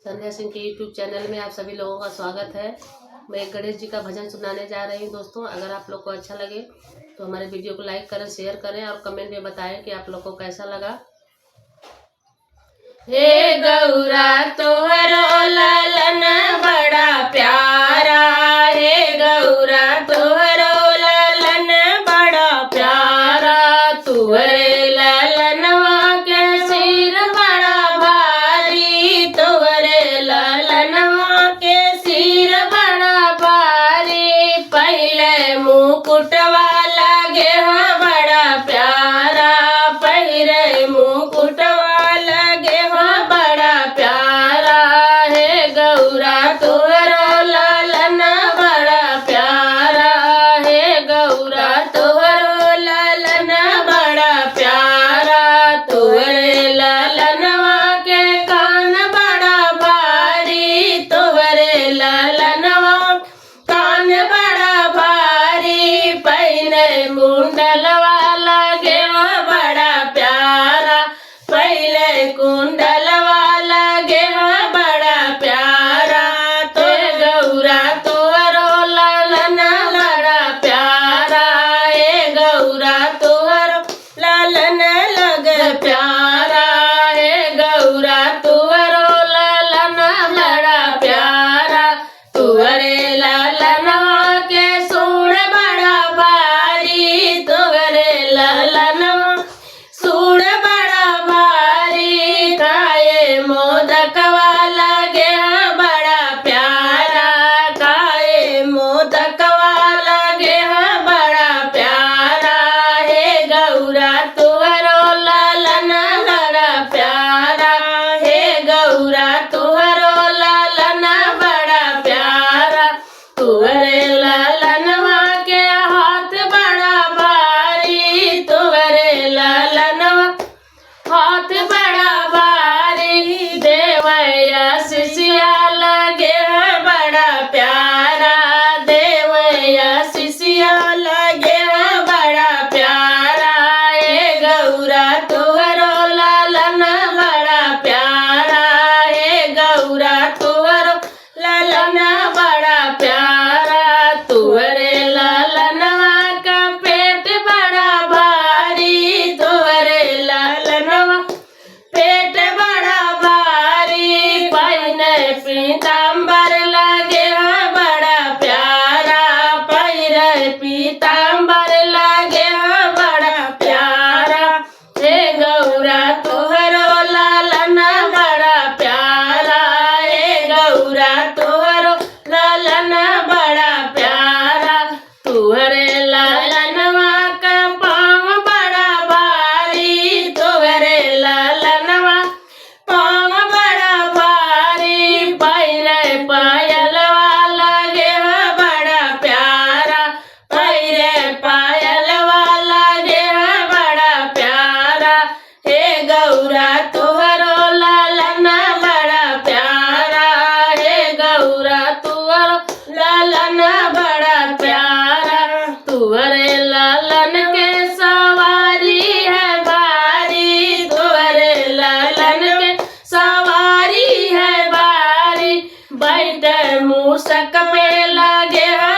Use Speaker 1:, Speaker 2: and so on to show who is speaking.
Speaker 1: संध्या सिंह के YouTube channel में आप सभी लोगों का स्वागत है। मैं एक गणेश जी का भजन सुनाने जा रही हूँ दोस्तों। अगर आप लोग को अच्छा लगे तो हमारे वीडियो को लाइक करें, शेयर करें और कमेंट में बताएं कि आप लोग को कैसा लगा। हे गौरा तोहरो लालन बड़ा प्यारा, हे गौरा तोहरो लालन बड़ा प्यारा, तुहरे लालनवा के सिर बड़ा भारी, तुहरे लालनवा के सिर बड़ा भारी, पहले मुकुटवा लगे हो बड़ा प्यारा, पहले मुकुटवा लगे हो बड़ा प्यारा, हे गौरा तोहरो लालन बड़ा प्यारा, हे गौरा तोहरो लालन बड़ा प्यारा, तुहरे लालनवा के कान बड़ा भारी, तुहरे लालनवा कान बड़ा भारी, पहले कुंडलवा लगे हो बड़ा प्यारा, पहले कुंडलवा लगे हो बड़ा प्यारा, तो गौरा तोहरो लालन बड़ा प्यारा, हे गौरा तोहरो लालन लगे प्यारा, हे गौरा तोहरो लालन बड़ा प्यारा, तुहरे लालनवा के सूढ़ बड़ा भारी, तुहरे लालनवा सूढ़ बड़ा भारी, काये मोदकवा लगे हो बड़ा प्यारा, काये मोदकवा लगे हो बड़ा प्यारा, हे गौरा तोहरो लालन बड़ा प्यारा, हे गौरा तोहरो लालन बड़ा प्यारा, तुहरे लालनवा के हाथ बड़ा भारी, तुहरे लालनवा हाथ बड़ा भारी, देवया शिष्या लगे हो बड़ा प्यारा, देवया शिष्या लगे हो बड़ा प्यारा, हे गौरा तोहरो लालन बड़ा प्यारा, हे गौरा तोहरो लालन बड़ा प्यारा, तुहरे लालनवा का पेट बड़ा भारी, तुहरे लालनवा पेट बड़ा भारी, पहने पीताम्बर लगे हो बड़ा प्यारा, पहने पीताम्बर लगे हो बड़ा प्यारा, हे गौरा तोहरो लालन बड़ा प्यारा, हे गौरा तोहरो लालन बड़ा प्यारा, तुहरे लालनवा का पाँव बड़ा भारी, तुहरे लालनवा पाँव बड़ा भारी, पहले पायलवा लगे हो बड़ा प्यारा, पहले पायलवा लगे हो बड़ा प्यारा, हे गौरा तोहरो लालन बड़ा प्यारा, हे गौरा तोहरो लालन बड़ा प्यारा, तुहरे लालन के सवारी है भारी, तुहरे लालन के सवारी है भारी, बैठे मूसक पे लगे हो